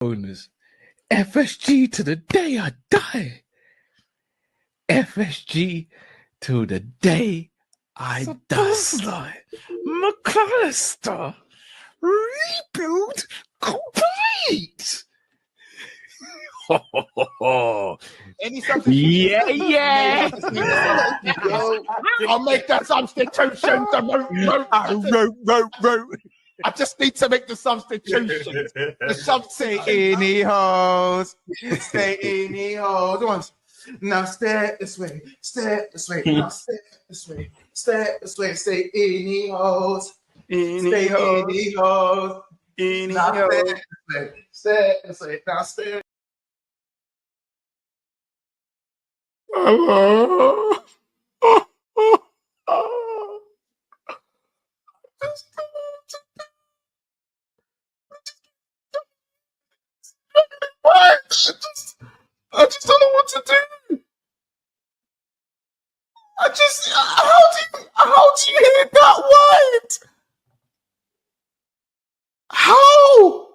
owners. FSG to the day I die. FSG till the day I die. McAllister, rebuild complete. Any substitution? Yeah. I'll make that substitution. I just need to make the substitution. The sub say any hoes. Stay any hoes. Once. Now step this way. Step this way. Now step this way. Step this way. Stay any hoes. Stay any hoes. Now step this way. Step this way. Now step. I just don't know what to do. How do you hear that word? How?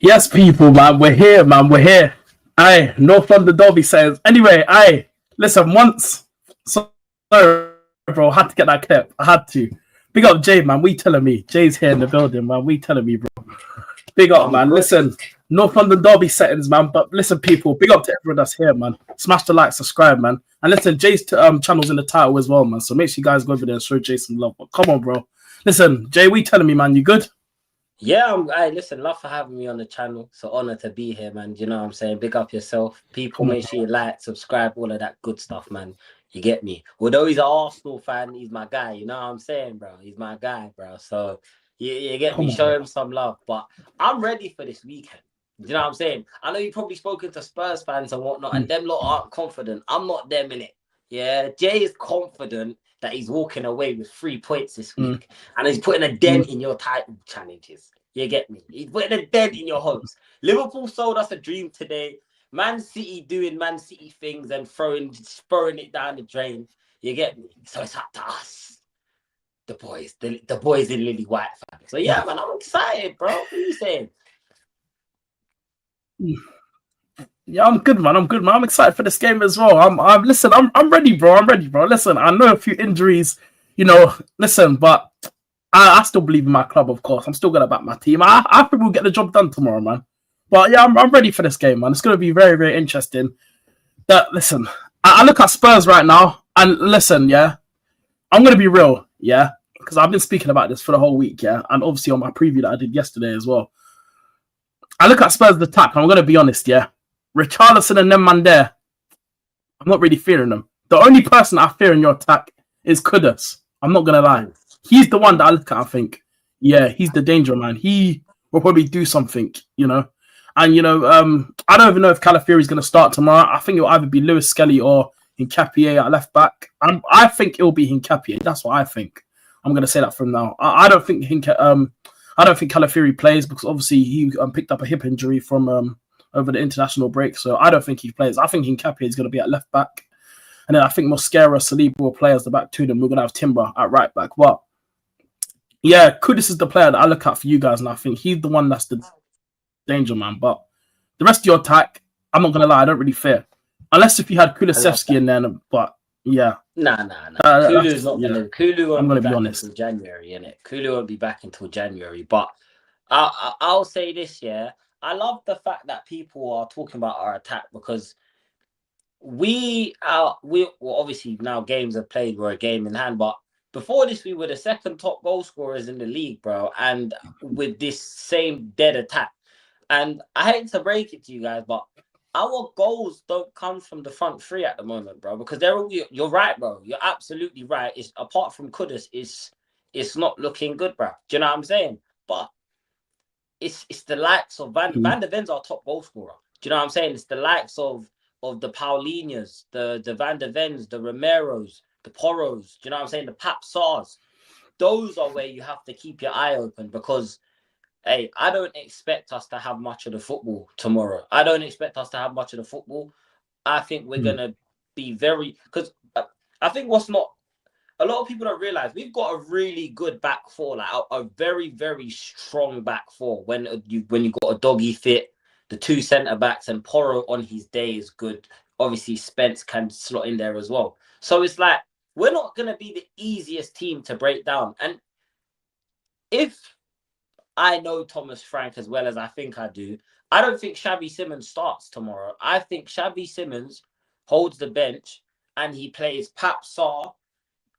Yes, people, man, we're here, man, we're here. Aye, North London Derby says. Anyway, aye, listen, once, sorry, bro, I had to get that clip. I had to. Big up Jay, man, we telling me. Jay's here in the building, man, we telling me, bro. Big up, man. Listen, North London Derby settings, man. But listen, people, big up to everyone that's here, man. Smash the like, subscribe, man. And listen, Jay's channel's in the title as well, man. So make sure you guys go over there and show Jay some love. But come on, bro. Listen, Jay, we telling me, man, you good? Yeah, listen, love for having me on the channel. It's an honor to be here, man. You know what I'm saying? Big up yourself. People, make sure you like, subscribe, all of that good stuff, man. You get me? Although he's an Arsenal fan, he's my guy. You know what I'm saying, bro? He's my guy, bro. So you get me? Show him some love. But I'm ready for this weekend. You know what I'm saying? I know you've probably spoken to Spurs fans and whatnot, and them lot aren't confident. I'm not them in it. Yeah, Jay is confident that he's walking away with 3 points this week, and he's putting a dent in your title challenges. You get me? He's putting a dent in your hopes. Liverpool sold us a dream today. Man City doing Man City things and throwing it down the drain. You get me? So it's up to us, the boys in Lily White fans. So yeah, man, I'm excited, bro. What are you saying? Yeah, I'm good, man. I'm excited for this game as well. I'm ready, bro. I'm ready, bro. Listen, I know a few injuries, listen, but I still believe in my club, of course. I'm still gonna back my team. I think we'll get the job done tomorrow, man. But yeah, I'm ready for this game, man. It's gonna be very, very interesting. Listen, I look at Spurs right now, and listen, yeah, I'm gonna be real, yeah, because I've been speaking about this for the whole week, yeah, and obviously on my preview that I did yesterday as well. I look at Spurs' attack, and I'm gonna be honest, yeah. Richarlison and them man there, I'm not really fearing them. The only person I fear in your attack is Kudus. I'm not gonna lie. He's the one that I look at, I think. Yeah, he's the danger man. He will probably do something, And I don't even know if Calafiori's gonna start tomorrow. I think it'll either be Lewis Skelly or Hincapié at left back. I think it'll be Hincapié. That's what I think. I'm gonna say that from now. I don't think Calafiori plays because obviously he picked up a hip injury from over the international break, so I don't think he plays. I think Hincapié is going to be at left back, and then I think Mosquera, Saliba will play as the back two. Then we're going to have Timber at right back. But yeah, Kudus is the player that I look at for you guys, and I think he's the one that's the danger man. But the rest of your attack, I'm not going to lie, I don't really fear, unless if you had Kulusevski in there. But yeah, nah. Kulu's not yeah. Kulu won't I'm going to be be back honest. until January, innit? Kulu won't be back until January. But I'll say this, yeah. I love the fact that people are talking about our attack because we obviously now games are played, we're a game in hand, but before this we were the second top goal scorers in the league, bro, and with this same dead attack. And I hate to break it to you guys, but our goals don't come from the front three at the moment, bro, because you're right, bro. You're absolutely right. It's apart from Kudus, it's not looking good, bro. Do you know what I'm saying? But it's the likes of Van der Ven's our top goal scorer. Do you know what I'm saying? It's the likes of the Paulinhas, the Van der Vens, the Romeros, the Poros. Do you know what I'm saying? The Pap Sars. Those are where you have to keep your eye open because, hey, I don't expect us to have much of the football tomorrow. I don't expect us to have much of the football. I think we're gonna be very because I think what's not a lot of people don't realize we've got a really good back four, like a very very strong back four. When you got a doggy fit, the two centre backs and Porro on his day is good. Obviously, Spence can slot in there as well. So it's like we're not gonna be the easiest team to break down. And if I know Thomas Frank as well as I think I do, I don't think Xavi Simons starts tomorrow. I think Xavi Simons holds the bench and he plays Pap Sarr,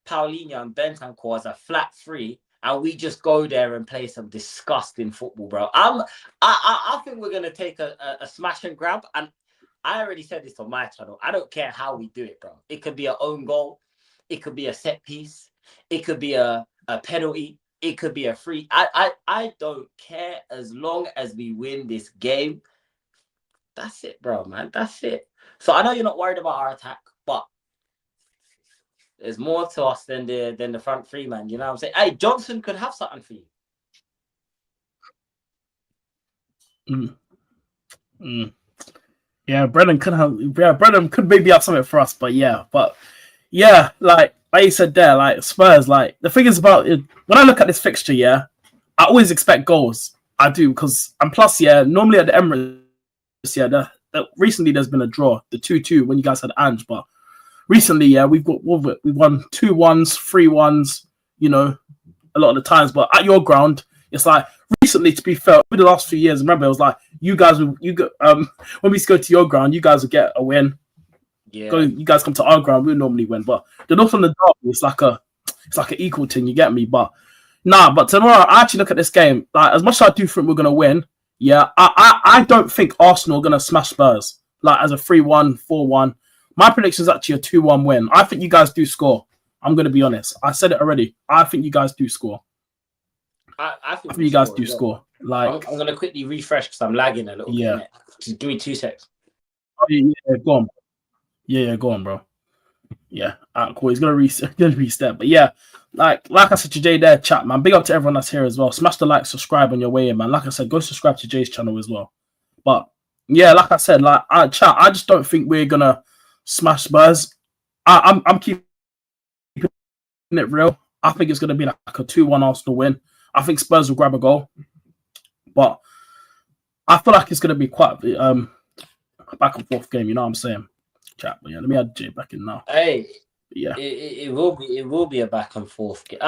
Paulinho, and Bentancur as a flat three, and we just go there and play some disgusting football, bro. I think we're gonna take a smash and grab, and I already said this on my channel. I don't care how we do it, bro. It could be an own goal, it could be a set piece, it could be a penalty, it could be a free. I don't care as long as we win this game. That's it, bro, man. That's it. So I know you're not worried about our attack, but there's more to us than the front three, man. You know what I'm saying? Hey, Johnson could have something for you. Yeah, Brennan could maybe have something for us, but yeah, like you said there, like Spurs, like the thing is about it, when I look at this fixture, yeah, I always expect goals. I do because and plus, yeah, normally at the Emirates, yeah, recently there's been a draw, the 2-2 when you guys had Ange, but recently, yeah, we won 2-1s, 3-1s, you know, a lot of the times. But at your ground, it's like recently, to be fair, over the last few years, remember it was like when we used to go to your ground, you guys would get a win. Yeah. You guys come to our ground, we normally win. But the North and the Derby, it's like an equal thing. You get me? But but tomorrow, I actually look at this game. Like as much as I do think we're gonna win, yeah, I don't think Arsenal are gonna smash Spurs like as a 3-1, 4-1. My prediction is actually a 2-1 win. I think you guys do score. I'm going to be honest. I said it already. I think you guys do score. I think you guys do score. Like I'm going to quickly refresh because I'm lagging a little bit. Just give me 2 seconds. Yeah, go on. Yeah, go on, bro. Yeah, cool. He's going to reset. But yeah, like I said to Jay there, chat, man. Big up to everyone that's here as well. Smash the like, subscribe on your way in, man. Like I said, go subscribe to Jay's channel as well. But yeah, like I said, I just don't think we're going to smash Spurs. I'm keeping it real. I think it's going to be like a 2-1 Arsenal win. I think Spurs will grab a goal, but I feel like it's going to be quite a back and forth game. You know what I'm saying, chat? But yeah, let me add Jay back in now. Hey, yeah, it will be a back and forth game.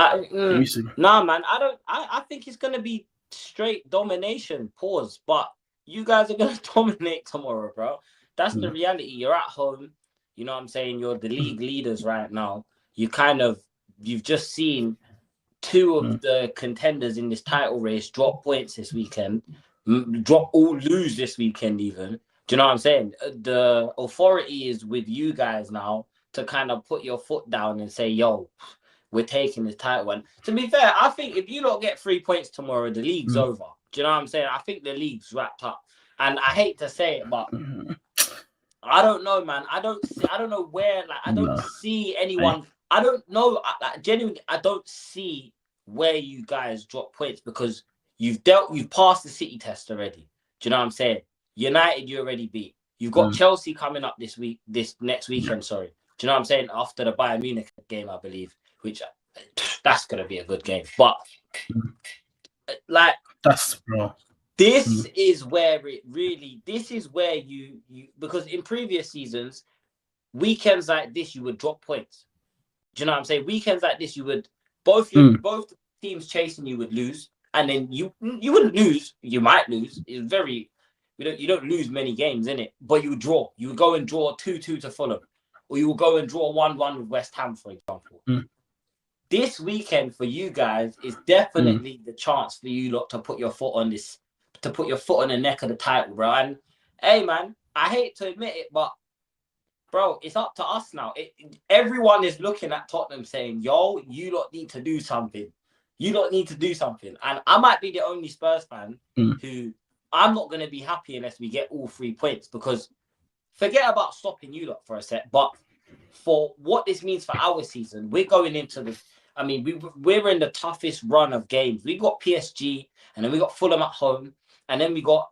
Nah, man, I think it's going to be straight domination. Pause. But you guys are going to dominate tomorrow, bro. That's the reality. You're at home. You know what I'm saying? You're the league leaders right now. You've just seen 2 of the contenders in this title race drop points this weekend, lose this weekend even. Do you know what I'm saying? The authority is with you guys now to kind of put your foot down and say, yo, we're taking this title. And to be fair, I think if you don't get 3 points tomorrow, the league's over. Do you know what I'm saying? I think the league's wrapped up. And I hate to say it, but I don't know, man. I don't know where. Like, I don't see anyone. I don't know. Genuinely, I don't see where you guys drop points because you've passed the City test already. Do you know what I'm saying? United, you already beat. You've got Chelsea coming up this next weekend. Sorry. Do you know what I'm saying? After the Bayern Munich game, I believe, which that's gonna be a good game. But like that's bro. This is where you because in previous seasons, weekends like this, you would drop points. Do you know what I'm saying? Weekends like this, you would both teams chasing you would lose, and then you wouldn't lose. You might lose. It's very you don't lose many games in it, but you draw. You would go and draw 2-2 to Fulham, or you will go and draw 1-1 with West Ham, for example. This weekend for you guys is definitely the chance for you lot to put your foot on this. To put your foot on the neck of the title, bro. And hey, man, I hate to admit it, but bro, it's up to us now. Everyone is looking at Tottenham saying, yo, you lot need to do something. You don't need to do something. And I might be the only Spurs fan Mm. who I'm not going to be happy unless we get all 3 points, because forget about stopping you lot for a sec, but for what this means for our season, we're going into the, I mean, we're in the toughest run of games. We got PSG, and then we got Fulham at home, and then we got,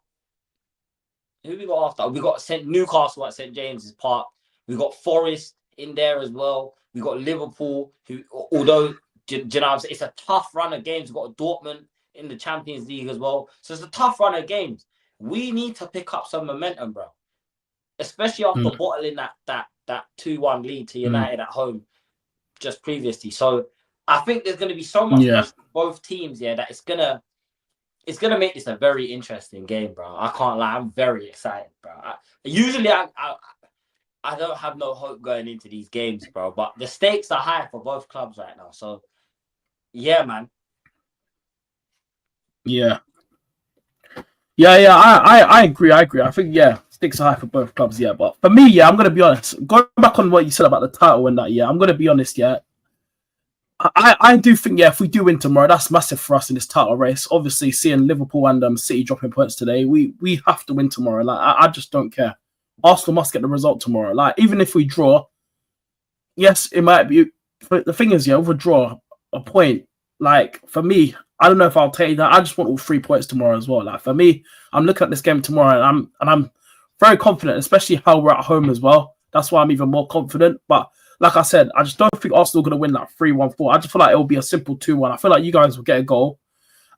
who we got after? We got Newcastle at St. James's Park. We got Forest in there as well. We got Liverpool, who, although, do you know what I'm saying? It's a tough run of games. We've got Dortmund in the Champions League as well. So it's a tough run of games. We need to pick up some momentum, bro. Especially after bottling that 2-1 lead to United at home just previously. So I think there's going to be so much pressure for both teams, that it's gonna make this a very interesting game, bro. I can't lie, I'm very excited, bro. Usually I don't have no hope going into these games, bro, but the stakes are high for both clubs right now. So yeah, man. Yeah. I agree. I think stakes are high for both clubs. Yeah, but for me, I'm gonna be honest. Going back on what you said about the title and that, I'm gonna be honest. I do think if we do win tomorrow, that's massive for us in this title race. Obviously, seeing Liverpool and City dropping points today, we have to win tomorrow. Like I just don't care. Arsenal must get the result tomorrow. Like even if we draw, yes, it might be. But the thing is, with a draw, a point. Like for me, I don't know if I'll take that. I just want all 3 points tomorrow as well. Like for me, I'm looking at this game tomorrow, and I'm very confident, especially how we're at home as well. That's why I'm even more confident. But like I said, I just don't think Arsenal are going to win like 3-1-4. I just feel like it will be a simple 2-1. I feel like you guys will get a goal,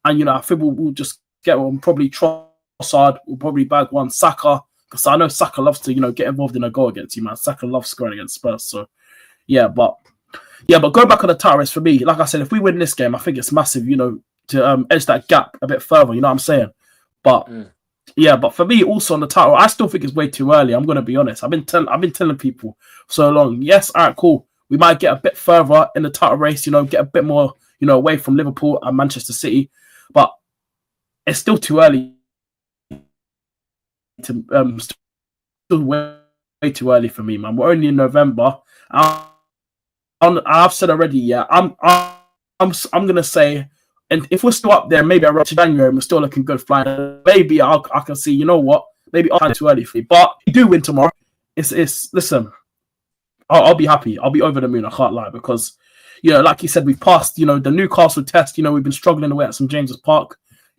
and I think we'll just get one. Probably Trossard will probably bag one. Saka, because I know Saka loves to get involved in a goal against you, man. Saka loves scoring against Spurs. So but going back on the title race for me, like I said, if we win this game, I think it's massive, to edge that gap a bit further. You know what I'm saying? But but for me, also on the title, I still think it's way too early. I'm gonna be honest. I've been telling people so long. Yes, all right, cool. We might get a bit further in the title race. Get a bit more, away from Liverpool and Manchester City, but it's still too early. Still way too early for me, man. We're only in November. I've said already, I'm gonna say, and if we're still up there, maybe around January, we're still looking good flying. Maybe I can see, you know what? Maybe I'm too early for you. But if you do win tomorrow, listen, I'll be happy. I'll be over the moon. I can't lie, because like you said, we've passed the Newcastle test. We've been struggling away at St. James's Park.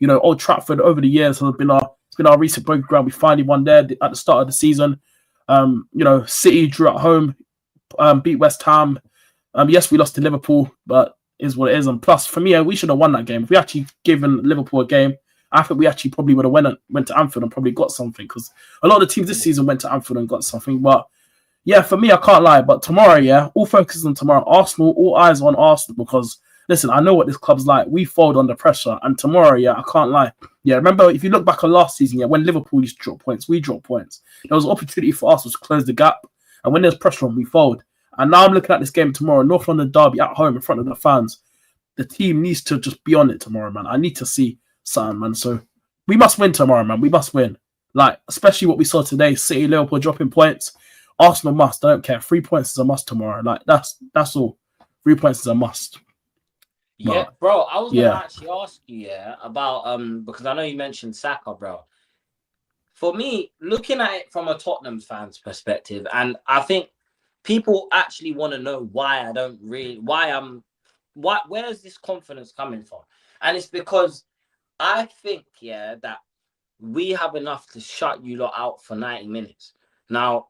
Old Trafford over the years has been our recent break ground. We finally won there at the start of the season. City drew at home, beat West Ham. Yes, we lost to Liverpool, but is what it is. And plus, for me, we should have won that game. If we actually given Liverpool a game, I think we actually probably would have went to Anfield and probably got something, because a lot of the teams this season went to Anfield and got something. But for me, I can't lie. But tomorrow, all focus on tomorrow. Arsenal, all eyes on Arsenal, because listen, I know what this club's like. We fold under pressure, and tomorrow, I can't lie. Remember, if you look back on last season, when Liverpool used to drop points, we dropped points. There was an opportunity for Arsenal to close the gap, and when there's pressure on, we fold. And now I'm looking at this game tomorrow, North London derby at home in front of the fans. The team needs to just be on it tomorrow, man. I need to see something, man. So we must win tomorrow, man. We must win. Like, especially what we saw today, City, Liverpool dropping points. Arsenal must. I don't care. 3 points is a must tomorrow. Like, that's all. 3 points is a must. Yeah, bro. I was gonna actually ask you, about because I know you mentioned Saka, bro. For me, looking at it from a Tottenham fan's perspective, and I think people actually want to know why where's this confidence coming from? And it's because I think, that we have enough to shut you lot out for 90 minutes. Now,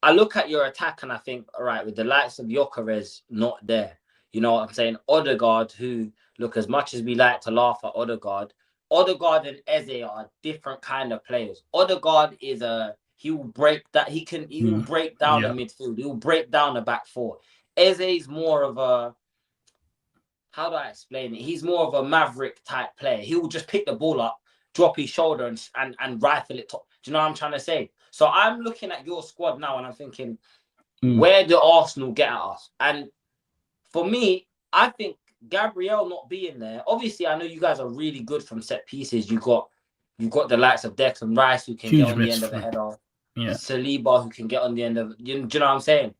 I look at your attack and I think, all right, with the likes of Gyökeres not there, you know what I'm saying? Odegaard, who, look, as much as we like to laugh at Odegaard and Eze are different kind of players. Odegaard is he will break that. He will break down the midfield. He will break down the back four. Eze is more of a, how do I explain it? He's more of a maverick type player. He will just pick the ball up, drop his shoulder and rifle it top. Do you know what I'm trying to say? So I'm looking at your squad now and I'm thinking, where do Arsenal get at us? And for me, I think Gabriel not being there, obviously I know you guys are really good from set pieces. You've got the likes of Declan Rice who can get on the end of a header. Saliba who can get on the end of, do you know what I'm saying?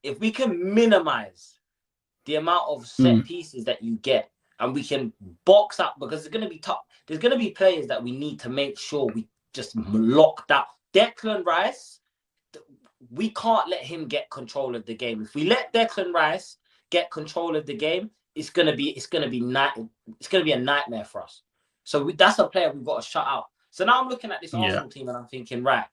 If we can minimize the amount of set pieces that you get, and we can box up, because it's going to be tough. There's going to be players that we need to make sure we just lock that. Declan Rice, we can't let him get control of the game. If we let Declan Rice get control of the game, it's gonna be a nightmare for us. So that's a player we've got to shut out. So now I'm looking at this Arsenal team and I'm thinking, right,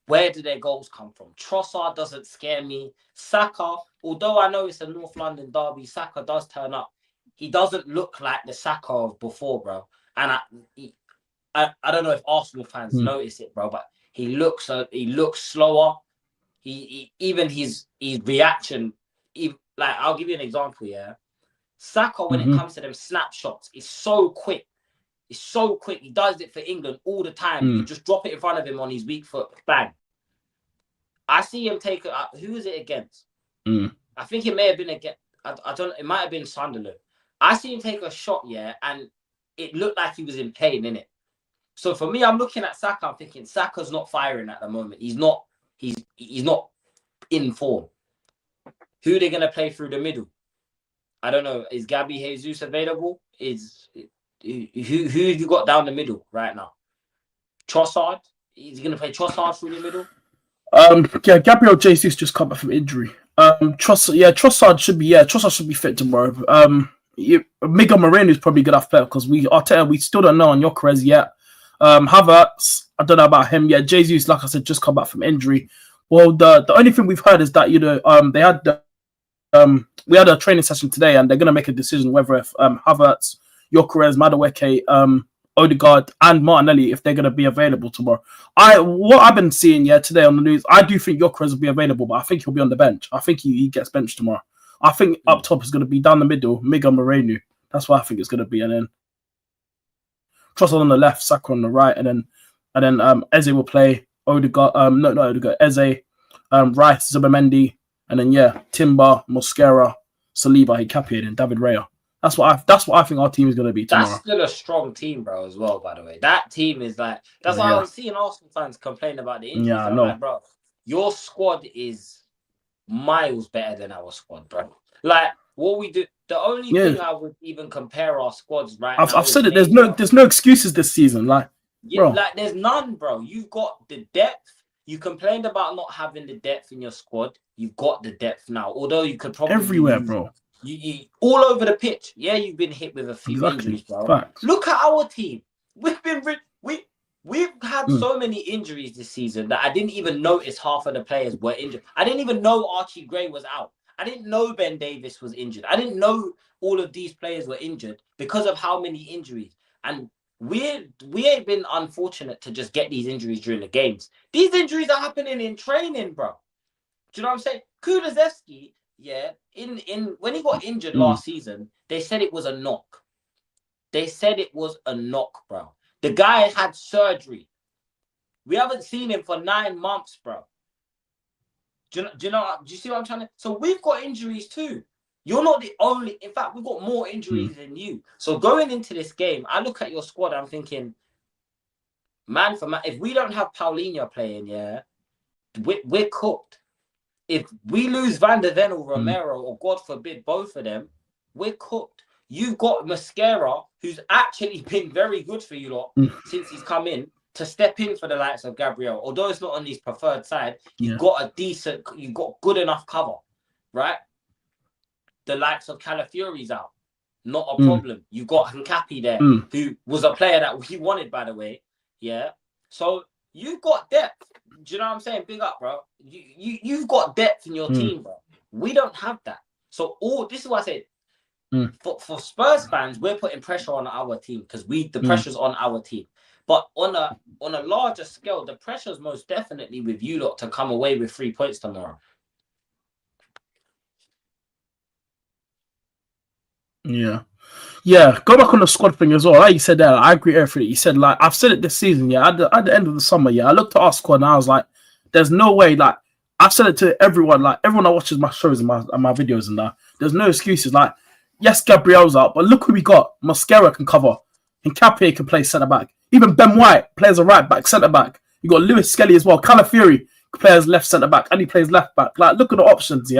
where do their goals come from? Trossard doesn't scare me. Saka, although I know it's a North London derby, Saka does turn up. He doesn't look like the Saka of before, bro. And I don't know if Arsenal fans notice it, bro, but he looks slower. Even his reaction, like, I'll give you an example, yeah. Saka, when it comes to them snapshots, is so quick. It's so quick. He does it for England all the time. You just drop it in front of him on his weak foot, bang. I see him take it. Who is it against? I think it may have been against. I don't. It might have been Sunderland. I see him take a shot, yeah, and it looked like he was in pain, innit? So for me, I'm looking at Saka. I'm thinking Saka's not firing at the moment. He's not. He's not in form. Who are they going to play through the middle? I don't know. Is Gabby Jesus available? Who have you got down the middle right now? Trossard? Is he going to play Trossard through the middle? Gabriel Jesus just come back from injury. Trossard should be fit tomorrow. Miguel Moreno is probably good after because we still don't know on Gyökeres yet. Havertz, I don't know about him yet. Jesus, like I said, just come back from injury. Well, the only thing we've heard is that we had a training session today, and they're going to make a decision whether if Havertz, Gyökeres, Madueke, Odegaard, and Martinelli, if they're going to be available tomorrow. What I've been seeing today on the news, I do think Gyökeres will be available, but I think he'll be on the bench. I think he gets benched tomorrow. I think up top is going to be down the middle, Miguel Moreno. That's what I think it's going to be, and then Trossard on the left, Saka on the right, and then Eze will play Odegaard. Not Odegaard. Eze, Rice, Zubimendi, and then Timber, Mosquera, Saliba, Hikapi, and David Raya. That's what I think our team is going to be tomorrow. That's still a strong team, bro, as well, by the way. That team is like... That's why I was seeing Arsenal fans complain about the injuries. Yeah, I know. Like, bro, your squad is miles better than our squad, bro. Like, what we do... The only thing I would even compare our squads right now... I've said it. There's no excuses this season. Like, bro. Like, there's none, bro. You've got the depth. You complained about not having the depth in your squad. You've got the depth now. Although you could probably... Everywhere, bro. You all over the pitch. Yeah, you've been hit with a few injuries, bro. Facts. Look at our team. We've had so many injuries this season that I didn't even notice half of the players were injured. I didn't even know Archie Gray was out. I didn't know Ben Davis was injured. I didn't know all of these players were injured because of how many injuries. And we ain't been unfortunate to just get these injuries during the games. These injuries are happening in training, bro. Do you know what I'm saying? Kulusevski, in when he got injured last season, they said it was a knock. They said it was a knock, bro. The guy had surgery. We haven't seen him for 9 months, bro. Do you see what I'm trying to... So we've got injuries too. You're not the only... In fact, we've got more injuries than you. So going into this game, I look at your squad, I'm thinking, man for man, if we don't have Paulinho playing, we're cooked. If we lose Van der Ven or Romero, or God forbid, both of them, we're cooked. You've got Mosquera, who's actually been very good for you lot since he's come in, to step in for the likes of Gabriel. Although it's not on his preferred side, you've got good enough cover, right? The likes of Calafiori's out. Not a problem. You've got Nkapi there, who was a player that we wanted, by the way. Yeah. So you've got depth. Do you know what I'm saying? Big up, bro. You've got depth in your team, bro. We don't have that. So this is what I said. For Spurs fans, we're putting pressure on our team because the pressure's on our team. But on a larger scale, the pressure's most definitely with you lot to come away with 3 points tomorrow. Yeah, go back on the squad thing as well. Like you said there, I agree with everything you said. Like, I've said it this season, at the end of the summer, I looked at our squad and I was like, there's no way, like, I've said it to everyone, like, everyone that watches my shows and my videos and that, there's no excuses. Like, yes, Gabriel's out, but look who we got. Mosquera can cover. Hincapié can play centre-back. Even Ben White plays a right-back, centre-back. You got Lewis Skelly as well. Calafiori plays left centre-back and he plays left-back. Like, look at the options,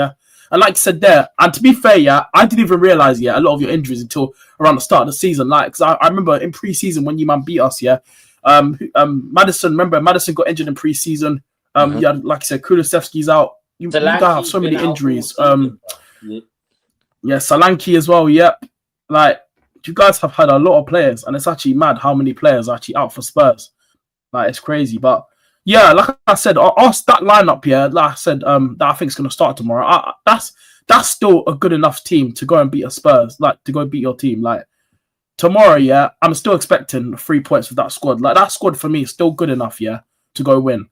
And like I said there, and to be fair, yeah, I didn't even realize a lot of your injuries until around the start of the season. Like, because I remember in pre-season when you man beat us, Madison. Remember, Madison got injured in pre-season. Yeah, like I said, Kulusevski's out. You guys have so many injuries. Yeah, Solanke as well. Yep. Like, you guys have had a lot of players, and it's actually mad how many players are actually out for Spurs. Like, it's crazy. But yeah, like I said, that lineup, like I said, that I think is going to start tomorrow. That's still a good enough team to go and beat a Spurs, like to go beat your team. Like tomorrow, I'm still expecting 3 points with that squad. Like that squad for me is still good enough, to go win.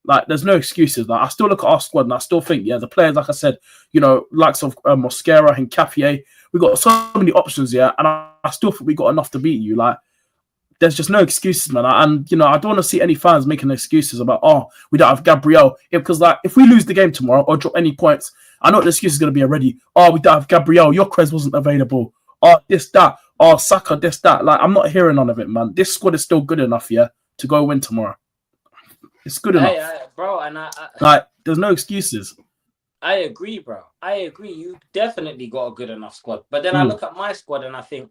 Like there's no excuses. Like I still look at our squad and I still think, the players, like I said, likes of Mosquera and Cafier, we got so many options, and I still think we got enough to beat you. Like there's just no excuses, man. And I don't want to see any fans making excuses about, we don't have Gabriel, because like if we lose the game tomorrow or drop any points, I know what the excuse is going to be already. We don't have Gabriel. Yokres wasn't available. This, that. Saka, this, that. Like, I'm not hearing none of it, man. This squad is still good enough, to go win tomorrow. It's good enough. Bro, and like, there's no excuses. I agree, bro. I agree. You definitely got a good enough squad. But then I look at my squad and I think,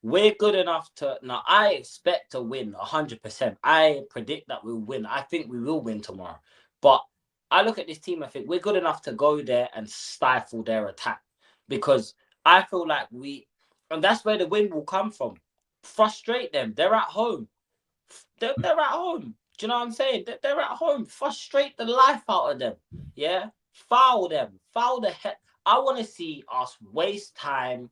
we're good enough to... Now, I expect to win 100%. I predict that we'll win. I think we will win tomorrow. But I look at this team, I think we're good enough to go there and stifle their attack. Because I feel like and that's where the win will come from. Frustrate them. They're at home. They're at home. Do you know what I'm saying? They're at home. Frustrate the life out of them. Yeah? Foul them. Foul the head. I want to see us waste time,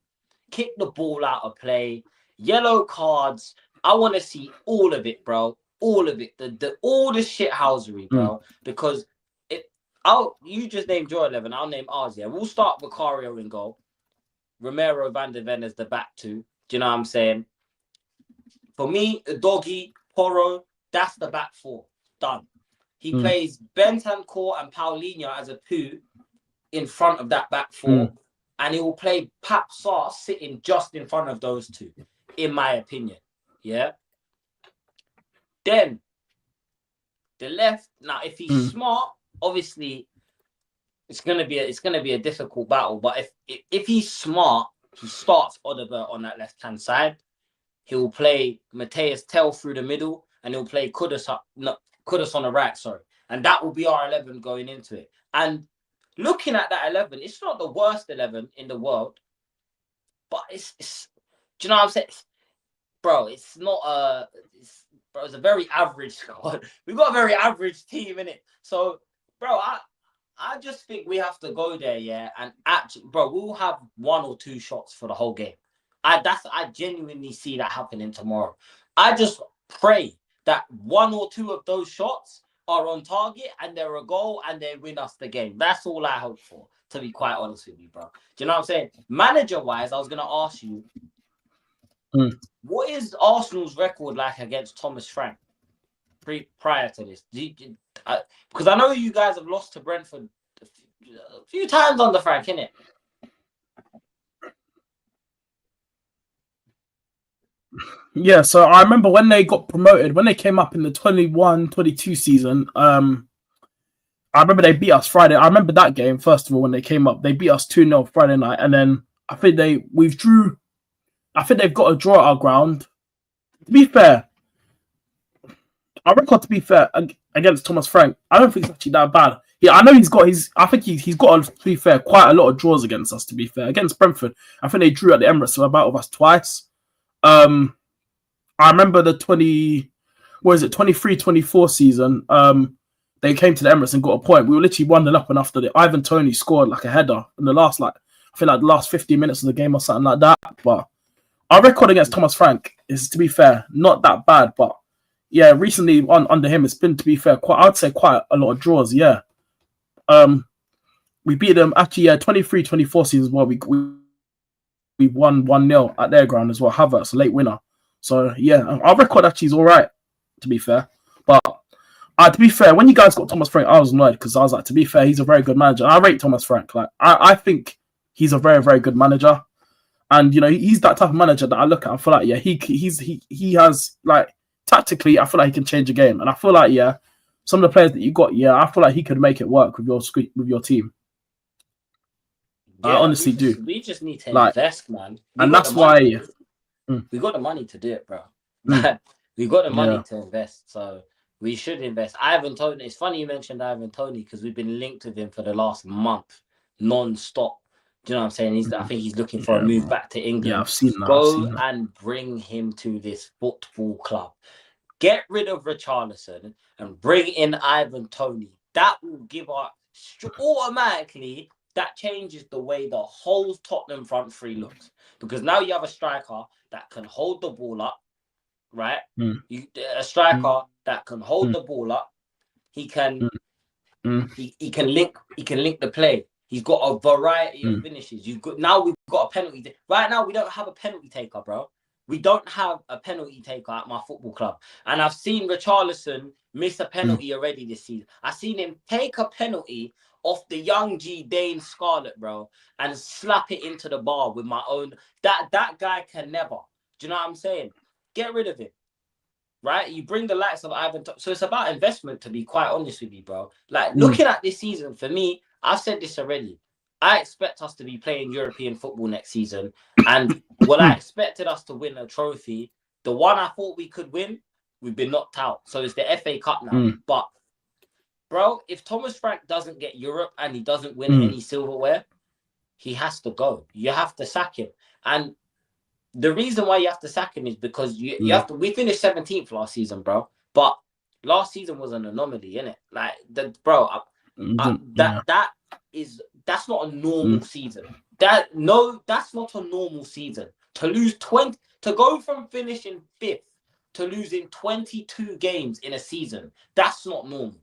kick the ball out of play, yellow cards. I want to see all of it, bro. All of it. All the shithousery, bro. Because you just named your 11. I'll name ours, We'll start with Vicario in goal. Romero, Van der Ven as the back two. Do you know what I'm saying? For me, Doggy, Porro, that's the back four. Done. He plays Bentancur and Paulinho as a two in front of that back four. And he will play Pap Sarr sitting just in front of those two, in my opinion. Yeah. Then the left. Now, if he's smart, obviously it's gonna be a difficult battle. But if he's smart, he starts Oliver on that left hand side. He will play Mateus Tell through the middle, and he'll play Kudus on the right. Sorry, and that will be our 11 going into it. And looking at that 11, it's not the worst 11 in the world, but it's do you know what I'm saying? Bro, it's not it's a very average squad. We've got a very average team in it. So, bro, I just think we have to go there, and actually, bro, we'll have 1 or 2 shots for the whole game. I genuinely see that happening tomorrow. I just pray that 1 or 2 of those shots are on target and they're a goal and they win us the game. That's all I hope for, to be quite honest with you, bro. Do you know what I'm saying? Manager-wise, I was going to ask you, what is Arsenal's record like against Thomas Frank prior to this? Because I know you guys have lost to Brentford a few times under Frank, innit? Yeah, so I remember when they got promoted, when they came up in the 21-22 season, I remember they beat us Friday. I remember that game, first of all, when they came up. They beat us 2-0 Friday night, and then I think they've got a draw at our ground. To be fair, our record, to be fair, against Thomas Frank, I don't think it's actually that bad. Yeah, I know he's got to be fair, quite a lot of draws against us, to be fair. Against Brentford, I think they drew at the Emirates, so about with us twice. I remember the 23-24 season. They came to the Emirates and got a point. We were literally 1-0 up, and after Ivan Toney scored like a header in the last, I feel like the last 15 minutes of the game or something like that. But our record against Thomas Frank is, to be fair, not that bad. But yeah, recently under him, it's been, to be fair, I'd say quite a lot of draws. Yeah, we beat them actually. Yeah, 23-24 season as well. We won 1-0 at their ground as well. Havertz, a late winner. So yeah, our record actually is all right, to be fair. But to be fair, when you guys got Thomas Frank, I was annoyed because I was like, to be fair, he's a very good manager. I rate Thomas Frank. Like, I think he's a very, very good manager, and he's that type of manager that I look at. I feel like he has, like, tactically, I feel like he can change a game, and I feel like some of the players that you got, I feel like he could make it work with your team. I honestly do. We just need to Like, invest, man. and that's why We got the money to do it, bro. Mm. We got the money to invest, so we should invest. Ivan Toney. It's funny you mentioned Ivan Toney because we've been linked with him for the last month, non-stop. Do you know what I'm saying? I think he's looking for a move back to England. Yeah, I've seen that. Go and bring him to this football club. Get rid of Richarlison and bring in Ivan Toney. That will give us automatically. That changes the way the whole Tottenham front three looks, because now you have a striker that can hold the ball up, right? A striker that can hold the ball up. He can he can link the play. He's got a variety of finishes. We've got a penalty. Right now we don't have a penalty taker, bro. We don't have a penalty taker at my football club. And I've seen Richarlison miss a penalty already this season. I've seen him take a penalty off the young G Dane Scarlett, bro, and slap it into the bar with my own. That guy can never. Do you know what I'm saying? Get rid of it. Right? You bring the likes of Ivan. So it's about investment, to be quite honest with you, bro. Like, looking at this season, for me, I've said this already. I expect us to be playing European football next season. And I expected us to win a trophy. The one I thought we could win, we've been knocked out. So it's the FA Cup now. But, bro, if Thomas Frank doesn't get Europe and he doesn't win any silverware, he has to go. You have to sack him. And the reason why you have to sack him is because you have to. We finished 17th last season, bro. But last season was an anomaly, innit? Like, that's not a normal season. That's not a normal season. To lose 20, to go from finishing 5th to losing 22 games in a season, that's not normal.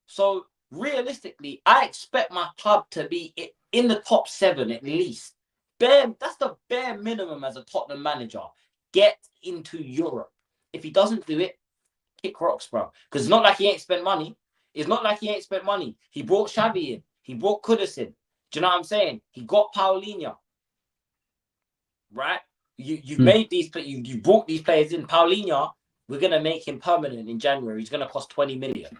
So realistically, I expect my club to be in the top 7 at least. That's the bare minimum as a Tottenham manager. Get into Europe. If he doesn't do it, kick rocks, bro. Because it's not like he ain't spent money. It's not like he ain't spent money. He brought Xavi in. He brought Kudus in. Do you know what I'm saying? He got Paulinho. Right? You've made these. You brought these players in. Paulinho, we're gonna make him permanent in January. He's gonna cost 20 million.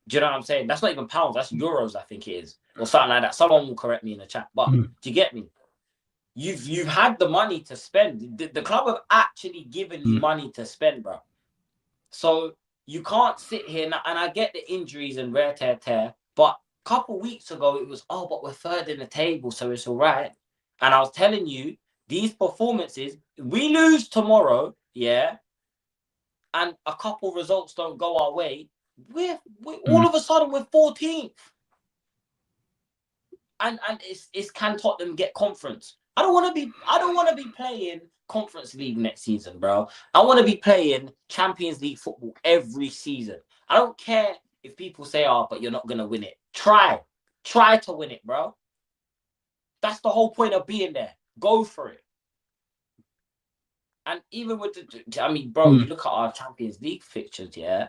Do you know what I'm saying? That's not even pounds. That's euros, I think it is, or something like that. Someone will correct me in the chat. But do you get me? You've had the money to spend. The club have actually given you money to spend, bro. So you can't sit here now. And I get the injuries and rare tear. But a couple weeks ago, it was, but we're 3rd in the table, so it's all right. And I was telling you, these performances, we lose tomorrow, yeah, and a couple results don't go our way, we're all of a sudden we're 14th. And it's can Tottenham get conference? I don't want to be playing Conference League next season, bro. I want to be playing Champions League football every season. I don't care if people say, but you're not going to win it. Try to win it, bro. That's the whole point of being there. Go for it. And even with bro, you look at our Champions League fixtures, yeah.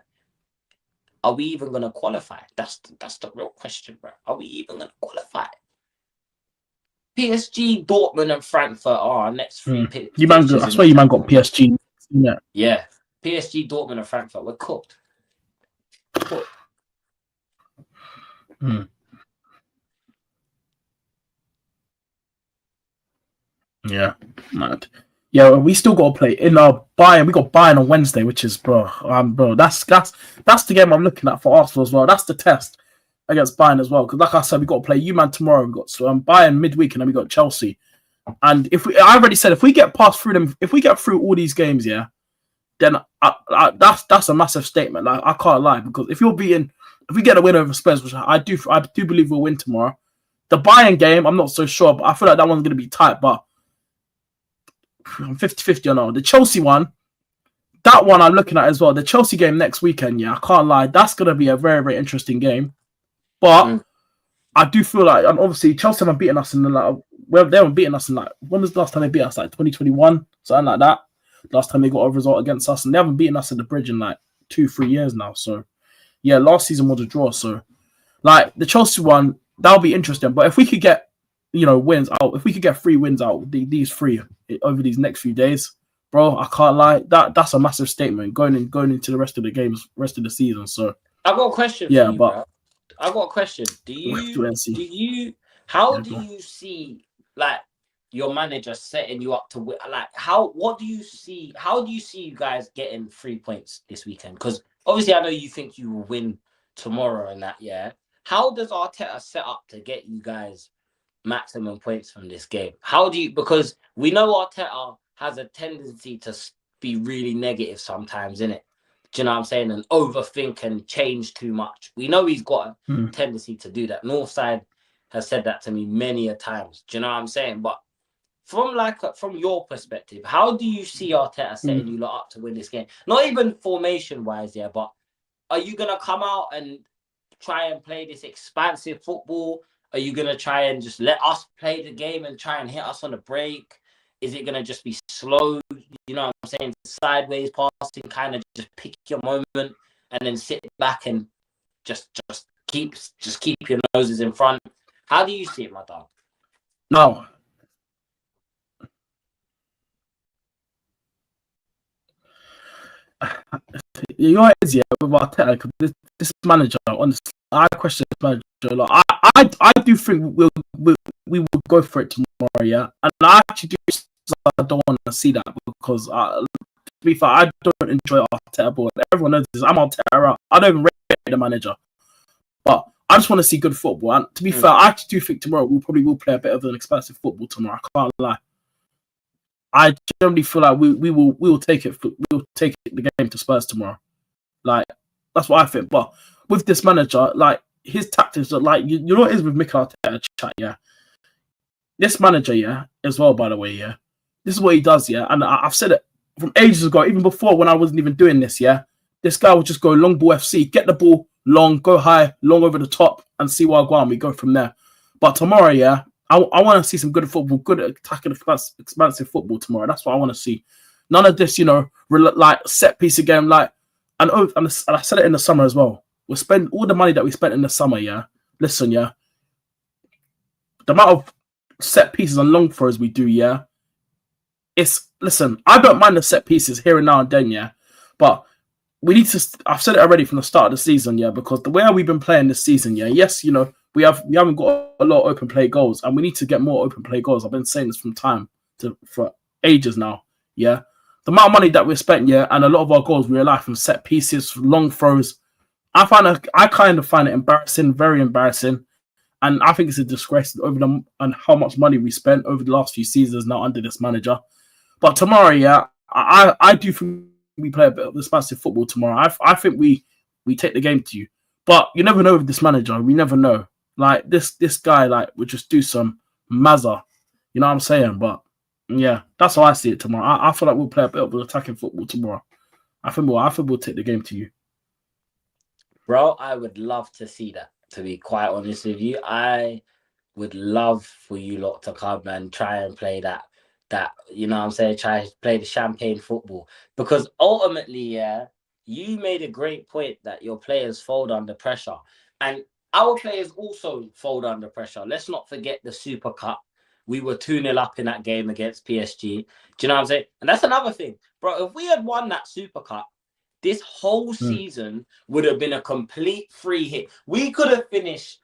Are we even going to qualify? That's the real question, bro. Are we even going to qualify? PSG, Dortmund, and Frankfurt are our next 3 picks. I swear you man got PSG. Yeah. PSG, Dortmund, and Frankfurt. We're cooked. Yeah, mad. Yeah, we still got to play in our Bayern. We got Bayern on Wednesday, which is bro. That's the game I'm looking at for Arsenal as well. That's the test against Bayern as well. Because like I said, we got to play man tomorrow. We got Bayern midweek, and then we got Chelsea. And I already said, if we get past through them, if we get through all these games, yeah, then that's a massive statement. Like, I can't lie, because if we get a win over Spurs, which I do believe we'll win tomorrow. The Bayern game, I'm not so sure, but I feel like that one's going to be tight. But I'm 50-50 on all. The Chelsea one, that one I'm looking at as well. The Chelsea game next weekend, yeah, I can't lie. That's going to be a very, very interesting game. But I do feel like, and obviously, Chelsea haven't beaten us in they haven't beaten us in when was the last time they beat us? 2021, something like that. Last time they got a result against us, and they haven't beaten us at the Bridge in 2-3 years now. So, yeah, last season was a draw. So, the Chelsea one, that'll be interesting. But if we could get, wins out, if we could get 3 wins out, these 3 over these next few days, bro, I can't lie. That's a massive statement going into the rest of the games, rest of the season. So, I've got a question for you, bro. I've got a question. Do you How do you see like your manager setting you up to win? Like, what do you see? How do you see you guys getting 3 points this weekend? Because obviously, I know you think you will win tomorrow and that. Yeah. How does Arteta set up to get you guys maximum points from this game? How do you? Because we know Arteta has a tendency to be really negative sometimes, innit? Do you know what I'm saying? And overthink and change too much. We know he's got a tendency to do that. Northside has said that to me many a times. Do you know what I'm saying? But from your perspective, how do you see Arteta setting you lot up to win this game? Not even formation wise, yeah, but are you gonna come out and try and play this expansive football? Are you gonna try and just let us play the game and try and hit us on the break? Is it gonna just be slow? You know what I'm saying? Sideways passing, kind of just pick your moment and then sit back and just keep your noses in front. How do you see it, my dog? No. You know what it is, yeah, with Arteta, this manager, honestly, I question this manager a lot. I do think we will go for it tomorrow, yeah, and I actually do. I don't want to see that because, to be fair, I don't enjoy Arteta, but everyone knows this. I'm Arteta. I don't even rate the manager, but I just want to see good football. And to be fair, I actually do think tomorrow we probably will play a bit of an expensive football tomorrow. I can't lie. I generally feel like we will take it. We'll take the game to Spurs tomorrow. Like, that's what I think. But with this manager, like, his tactics are like, you know what it is with Mikel Arteta chat, yeah? This manager, yeah, as well, by the way, yeah? This is what he does, yeah? And I've said it from ages ago, even before when I wasn't even doing this, yeah? This guy will just go long ball FC, get the ball long, go high, long over the top, and see where I go, and we go from there. But tomorrow, yeah, I want to see some good football, good attacking, expansive football tomorrow. That's what I want to see. None of this, you know, like set piece again, like, and I said it in the summer as well. We'll spend all the money that we spent in the summer, yeah? Listen, yeah? The amount of set pieces and long throws we do, yeah? Listen, I don't mind the set pieces here and now and then, yeah? But we need to, I've said it already from the start of the season, yeah? Because the way we've been playing this season, yeah? Yes, you know, we haven't got a lot of open play goals, and we need to get more open play goals. I've been saying this for ages now, yeah? The amount of money that we spent, yeah, and a lot of our goals we rely from set pieces, long throws. I kind of find it embarrassing, very embarrassing, and I think it's a disgrace and how much money we spent over the last few seasons now under this manager. But tomorrow, yeah, I do think we play a bit of this massive football tomorrow. I think we take the game to you, but you never know with this manager. We never know. Like this guy, like, would just do some mazza. You know what I'm saying? But yeah, that's how I see it tomorrow. I feel like we'll play a bit of attacking football tomorrow. I think we'll take the game to you. Bro, I would love to see that, to be quite honest with you. I would love for you lot to come and try and play that, you know what I'm saying, try to play the champagne football. Because ultimately, yeah, you made a great point that your players fold under pressure. And our players also fold under pressure. Let's not forget the Super Cup. We were 2-0 up in that game against PSG. Do you know what I'm saying? And that's another thing. Bro, if we had won that Super Cup, this whole season would have been a complete free hit. We could have finished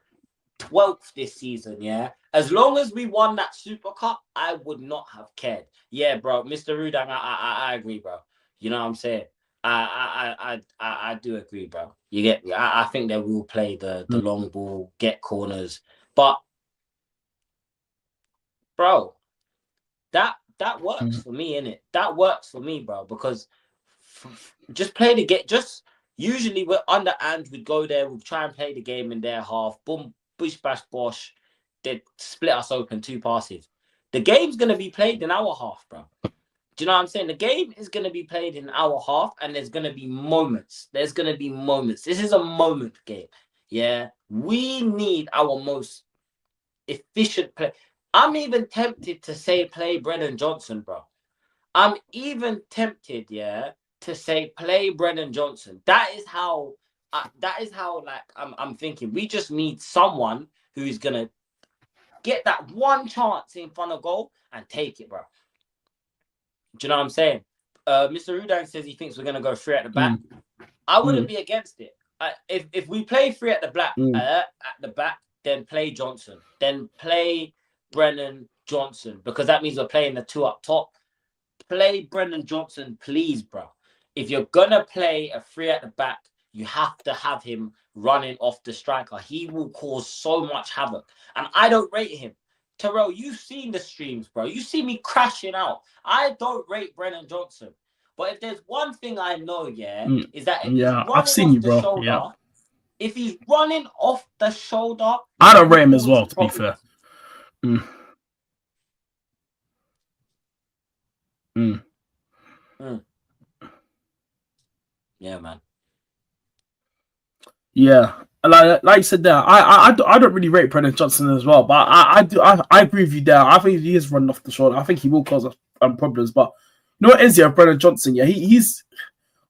12th this season, yeah? As long as we won that Super Cup, I would not have cared. Yeah, bro, Mr. Rudang, I agree, bro. You know what I'm saying? I do agree, bro. You get me? I think they will play the long ball, get corners. But, bro, that works for me, innit? That works for me, bro, because just play the game. Just usually we're under and we'd go there, we'll try and play the game in their half. Boom, bish, bash, bosh. They'd split us open 2 passes. The game's going to be played in our half, bro. Do you know what I'm saying? The game is going to be played in our half, and there's going to be moments. There's going to be moments. This is a moment game. Yeah. We need our most efficient play. I'm even tempted to say play Brennan Johnson, bro. I'm even tempted, yeah, to say play Brennan Johnson. That is how like I'm thinking. We just need someone who's gonna get that one chance in front of goal and take it, bro. Do you know what I'm saying? Mr. Rudang says he thinks we're gonna go 3 at the back. I wouldn't be against it. If we play 3 at the back, then play Johnson, then play Brennan Johnson, because that means we're playing the 2 up top. Play Brennan Johnson, please, bro. If you're gonna play a 3 at the back, you have to have him running off the striker. He will cause so much havoc, and I don't rate him. Tyrell, you've seen the streams, bro. You see me crashing out. I don't rate Brennan Johnson. But if there's one thing I know, is that if he's I've seen you, bro. Shoulder, if he's running off the shoulder, I don't rate him as well, to be fair. Yeah, man. Yeah, like you said there, I don't really rate Brennan Johnson as well, but I agree with you there. I think he is running off the shoulder. I think he will cause problems, but you know what is Brennan Johnson? Yeah, he's.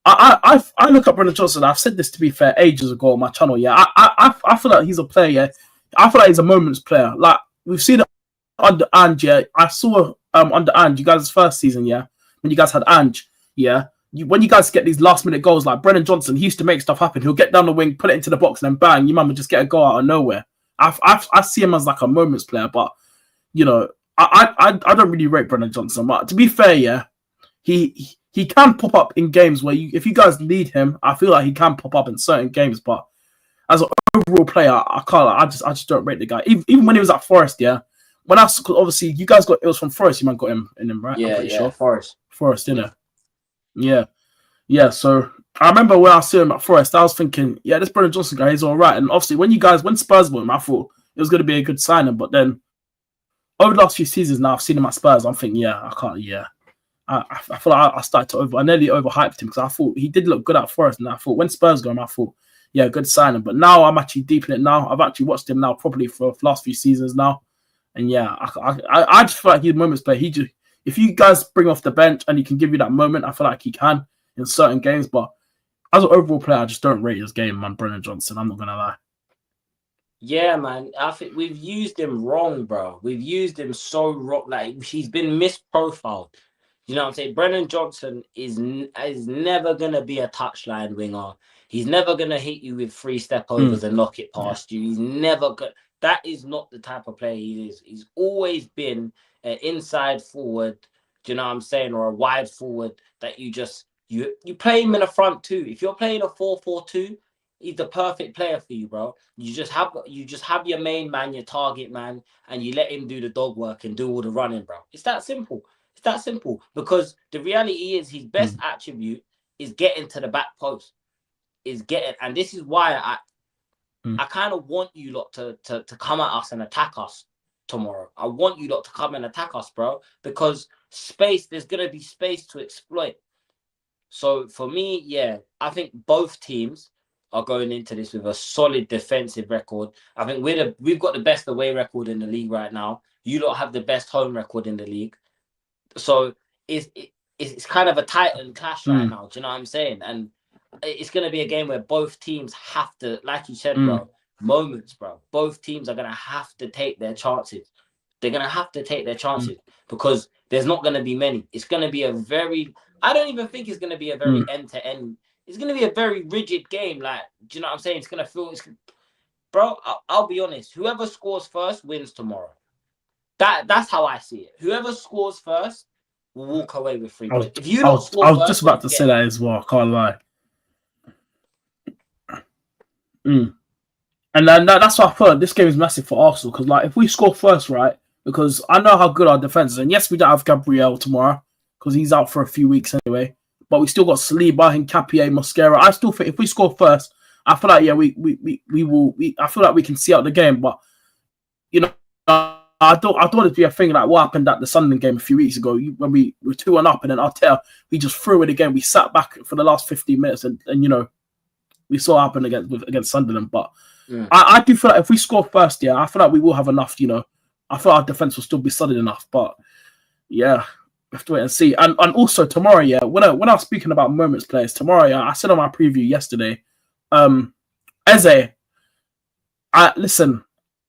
I look at Brennan Johnson. I've said this, to be fair, ages ago on my channel. Yeah, I feel like he's a player. Yeah, I feel like he's a moments player. Like we've seen it under Ange. Yeah, I saw under Ange, you guys' first season. Yeah, when you guys had Ange. Yeah. When you guys get these last-minute goals, like Brennan Johnson, he used to make stuff happen. He'll get down the wing, put it into the box, and then bang, your man would just get a goal out of nowhere. I see him as like a moments player, but you know, I don't really rate Brennan Johnson. But to be fair, yeah, he can pop up in games where if you guys need him, I feel like he can pop up in certain games. But as an overall player, I just don't rate the guy. Even when he was at Forest, yeah. When obviously you guys it was from Forest, you man got him in him, right? Yeah, sure. Forest, you know. Yeah. So I remember when I saw him at Forest, I was thinking, yeah, this Brennan Johnson guy is all right. And obviously, when Spurs bought him, I thought it was going to be a good signing. But then over the last few seasons now, I've seen him at Spurs. I'm thinking, yeah, I can't. Yeah, I feel like I started to I nearly overhyped him because I thought he did look good at Forest, and I thought when Spurs got him, I thought, yeah, good signing. But now I'm actually deep in it now. I've actually watched him now properly for the last few seasons now, and yeah, I just feel like he's a moments player. If you guys bring off the bench and he can give you that moment, I feel like he can in certain games. But as an overall player, I just don't rate his game, man. Brennan Johnson, I'm not gonna lie. Yeah, man. I think we've used him wrong, bro. We've used him so wrong. Like he's been misprofiled. You know what I'm saying? Brennan Johnson is never gonna be a touchline winger. He's never gonna hit you with 3 step overs and knock it past you. He's never gonna. That is not the type of player he is. He's always been an inside forward, do you know what I'm saying, or a wide forward that you play him in the front too. If you're playing a 4-4-2, he's the perfect player for you, bro. You just have your main man, your target man, and you let him do the dog work and do all the running, bro. It's that simple. It's that simple. Because the reality is his best attribute is getting to the back post. And this is why I kind of want you lot to come at us and attack us tomorrow. I want you lot to come and attack us, bro, because there's going to be space to exploit. So for me, yeah, I think both teams are going into this with a solid defensive record. I think we've got the best away record in the league right now. You lot have the best home record in the league. So it's kind of a titan clash right now. Do you know what I'm saying? And it's going to be a game where both teams have to, like you said, bro, moments, bro. Both teams are going to have to take their chances. They're going to have to take their chances because there's not going to be many. It's going to be I don't even think it's going to be a very end-to-end. It's going to be a very rigid game. Like, do you know what I'm saying? It's going to feel... Bro, I'll be honest. Whoever scores first wins tomorrow. That's how I see it. Whoever scores first will walk away with 3 points. If you don't score first... I was just about to say that as well. I can't lie. And then that's why I thought this game is massive for Arsenal because, like, if we score first, right? Because I know how good our defense is, and yes, we don't have Gabriel tomorrow because he's out for a few weeks anyway. But we still got Saliba, Hincapié, Mosquera. I still think if we score first, I feel like we will. I feel like we can see out the game. But you know, I don't want it to be a thing like what happened at the Sunderland game a few weeks ago when we were 2-1 up, and then Arteta we just threw it again. We sat back for the last 15 minutes, and you know, we saw it happen against Sunderland. But I do feel like if we score first, yeah, I feel like we will have enough. You know, I feel like our defense will still be solid enough. But yeah, we have to wait and see. And also tomorrow, yeah, when I was speaking about moments players tomorrow, yeah, I said on my preview yesterday, Eze, listen,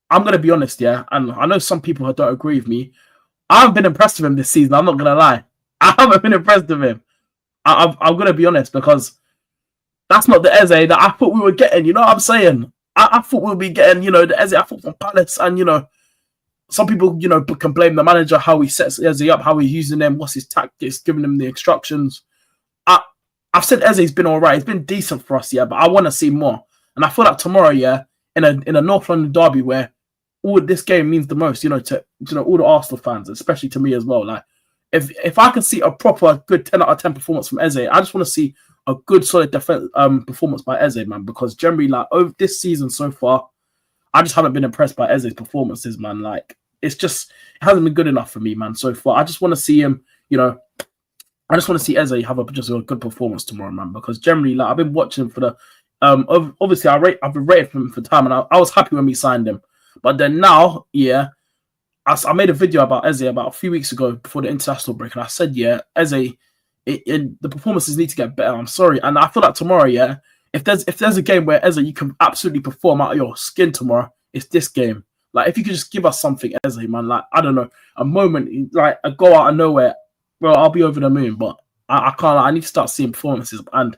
I'm gonna be honest, yeah, and I know some people don't agree with me. I haven't been impressed with him this season. I'm not gonna lie, I haven't been impressed with him. I'm gonna be honest because that's not the Eze that I thought we were getting. You know what I'm saying? I thought we'll be getting, the Eze. I thought from Palace, and some people, can blame the manager how he sets Eze up, how he's using them, what's his tactics, giving them the instructions. I've said Eze's been all right. He's been decent for us, yeah, but I want to see more. And I feel like tomorrow, yeah, in a North London derby where all this game means the most, to all the Arsenal fans, especially to me as well. Like, if I can see a proper good 10 out of 10 performance from Eze, I just want to see a good solid performance by Eze, man. Because generally, like over this season so far, I just haven't been impressed by Eze's performances, man. Like it hasn't been good enough for me, man. So far, I just want to see him, I just want to see Eze have a good performance tomorrow, man. Because generally, like I've been watching for the, obviously I've been rated for him for time, and I was happy when we signed him. But then now, yeah, I made a video about Eze about a few weeks ago before the international break, and I said, yeah, Eze, the performances need to get better. I'm sorry, and I feel like tomorrow, yeah, if there's a game where Eze you can absolutely perform out of your skin tomorrow, it's this game. Like if you could just give us something, Eze, man, like I don't know, a moment, like a go out of nowhere. Well, I'll be over the moon, but I can't. I need to start seeing performances, and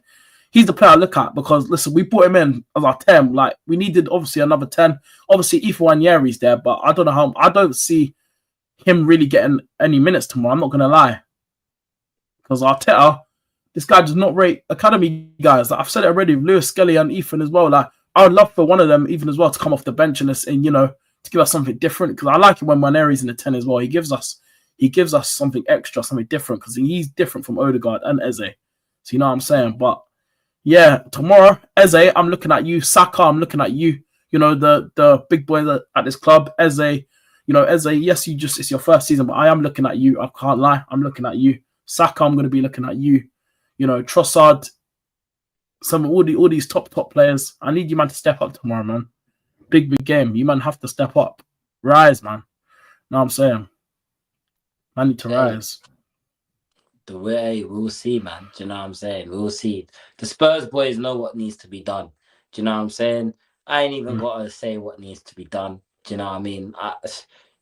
he's the player I look at because listen, we brought him in as our 10. Like we needed obviously another 10. Obviously, Ethan Wanyeri's there, but I don't know how. I don't see him really getting any minutes tomorrow. I'm not gonna lie, because Arteta, this guy does not rate academy guys. Like I've said it already, Lewis Skelly and Ethan as well. Like I would love for one of them even as well to come off the bench and to give us something different. Because I like it when Wanyeri's in the 10 as well. He gives us something extra, something different, because he's different from Odegaard and Eze. So you know what I'm saying? But yeah, tomorrow, Eze, I'm looking at you. Saka, I'm looking at you. The big boys at this club. Eze, Eze, yes, it's your first season, but I am looking at you. I can't lie. I'm looking at you. Saka, I'm going to be looking at you. Trossard, all these top players. I need you, man, to step up tomorrow, man. Big game. You, man, have to step up. Rise, man. Know what I'm saying? I need to rise. The way we'll see, man. Do you know what I'm saying? We'll see. The Spurs boys know what needs to be done. Do you know what I'm saying? I ain't even got to say what needs to be done. Do you know what I mean?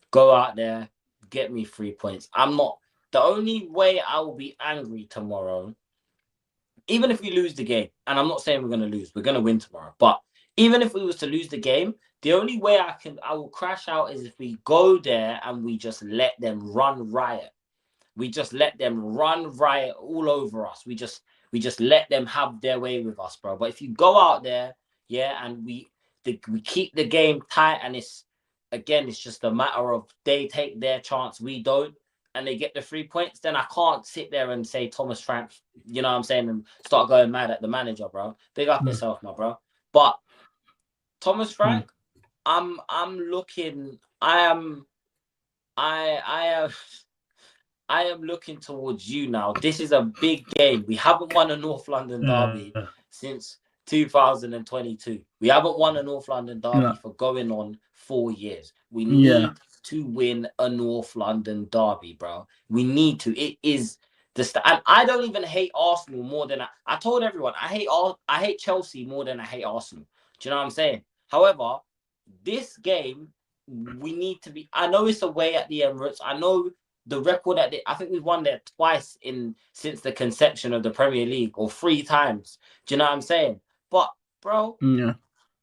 Go out there, get me 3 points. The only way I will be angry tomorrow, even if we lose the game, and I'm not saying we're going to lose, we're going to win tomorrow, but even if we was to lose the game, the only way I will crash out is if we go there and we just let them run riot. We just let them run riot all over us. We just let them have their way with us, bro. But if you go out there, yeah, and we keep the game tight, and it's just a matter of they take their chance, we don't, and they get the 3 points, then I can't sit there and say Thomas Frank, you know what I'm saying, and start going mad at the manager, bro. Big up yourself, my bro. But Thomas Frank, I am looking towards you now. This is a big game. We haven't won a North London derby since 2022. We haven't won a North London derby for going on 4 years. We need to win a North London derby, bro. We need to. It is and I don't even hate Arsenal more than I told everyone. I hate Chelsea more than I hate Arsenal. Do you know what I'm saying? However, this game, we need to be. I know it's away at the Emirates. I know the record I think we've won there twice since the conception of the Premier League, or 3 times. Do you know what I'm saying? But, bro. Yeah.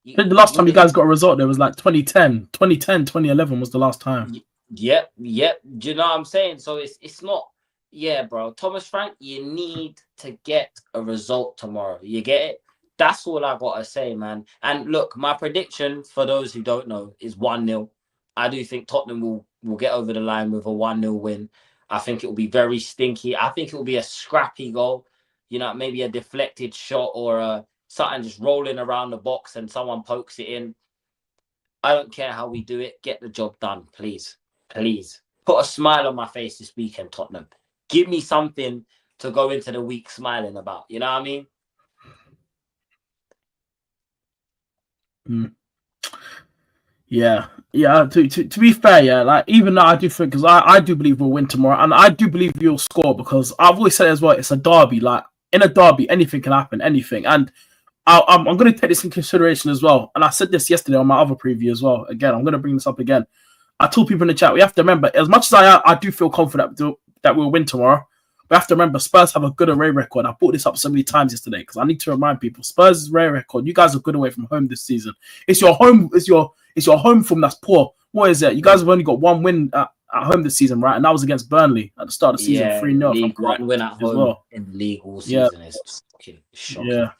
The last time you guys got a result there was like 2010. 2011 was the last time. Yep. Do you know what I'm saying? So it's not. Yeah, bro. Thomas Frank, you need to get a result tomorrow. You get it? That's all I got to say, man. And look, my prediction, for those who don't know, is 1-0. I do think Tottenham will get over the line with a 1-0 win. I think it will be very stinky. I think it will be a scrappy goal. Maybe a deflected shot or something just rolling around the box and someone pokes it in. I don't care how we do it. Get the job done, please. Please. Put a smile on my face this weekend, Tottenham. Give me something to go into the week smiling about. You know what I mean? Yeah. To be fair, yeah, like even though I do think, because I do believe we'll win tomorrow, and I do believe you'll score, because I've always said as well, it's a derby. Like in a derby, anything can happen, anything. And I'm going to take this in consideration as well. And I said this yesterday on my other preview as well. Again, I'm going to bring this up again. I told people in the chat, we have to remember, as much as I do feel confident that we'll win tomorrow, we have to remember Spurs have a good away record. I brought this up so many times yesterday because I need to remind people Spurs' away record. You guys are good away from home this season. It's your home. It's your home form that's poor. What is it? You guys have only got one win at home this season, right? And that was against Burnley at the start of the season, 3-0. League one win at home in the league all season is fucking shocking.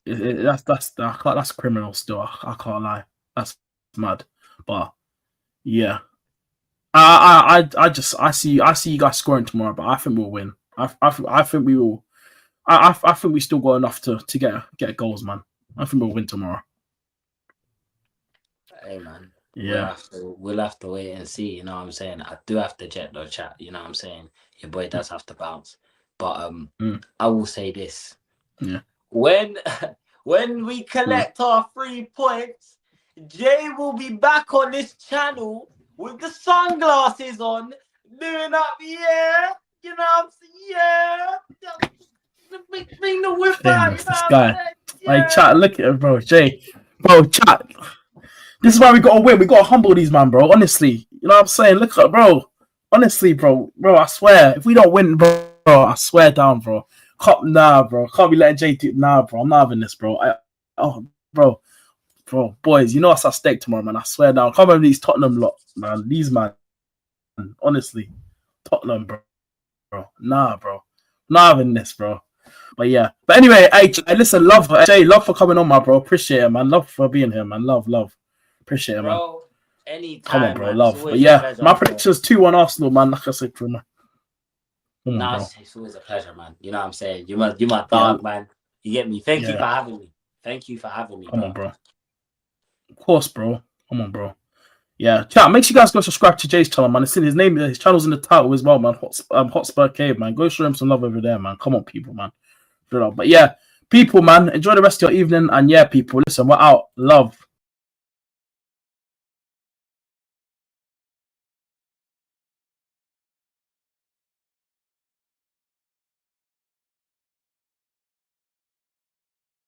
That's criminal still. I can't lie. That's mad. But yeah. I see you guys scoring tomorrow, but I think we'll win. I think we will. I think we still got enough to get goals, man. I think we'll win tomorrow. Hey man, yeah, we'll have to wait and see. You know what I'm saying? I do have to jet though, chat. You know what I'm saying? Your boy does have to bounce, but I will say this. Yeah. When we collect our 3 points, Jay will be back on this channel with the sunglasses on, doing up, yeah, you know what I'm saying, yeah, bring the whip out, this guy. Like, chat, look at it, bro, Jay, bro, chat. This is why we gotta win. We gotta humble these man, bro. Honestly, you know what I'm saying. Look at, bro. Honestly, bro. I swear, if we don't win, bro, I swear down, bro. Bro. Can't be letting Jay do. Nah, bro. I'm not having this, bro. Bro, boys, you know what's at stake tomorrow, man. I swear down. Come on, these Tottenham lot, man. These man, honestly, Tottenham, bro. Nah, bro. Not having this, bro. But yeah. But anyway, hey, listen, Jay, love for coming on, my bro. Appreciate it, man. Love for being here, man. Love. Appreciate it, man. Bro, anytime. Come on, bro. Man. Love. But yeah, pleasure, my prediction's 2-1 Arsenal, man. Like I said, bro. It's always a pleasure, man. You know what I'm saying? You're my dog, man. You get me? Thank you for having me. Come on, bro. Of course, bro. Come on, bro. Yeah, chat. Make sure you guys go subscribe to Jay's channel, man. It's in his channel's in the title as well, man. Hotspur Cave, man. Go show him some love over there, man. Come on, people, man. But yeah, people, man. Enjoy the rest of your evening, and yeah, people. Listen, we're out. Love.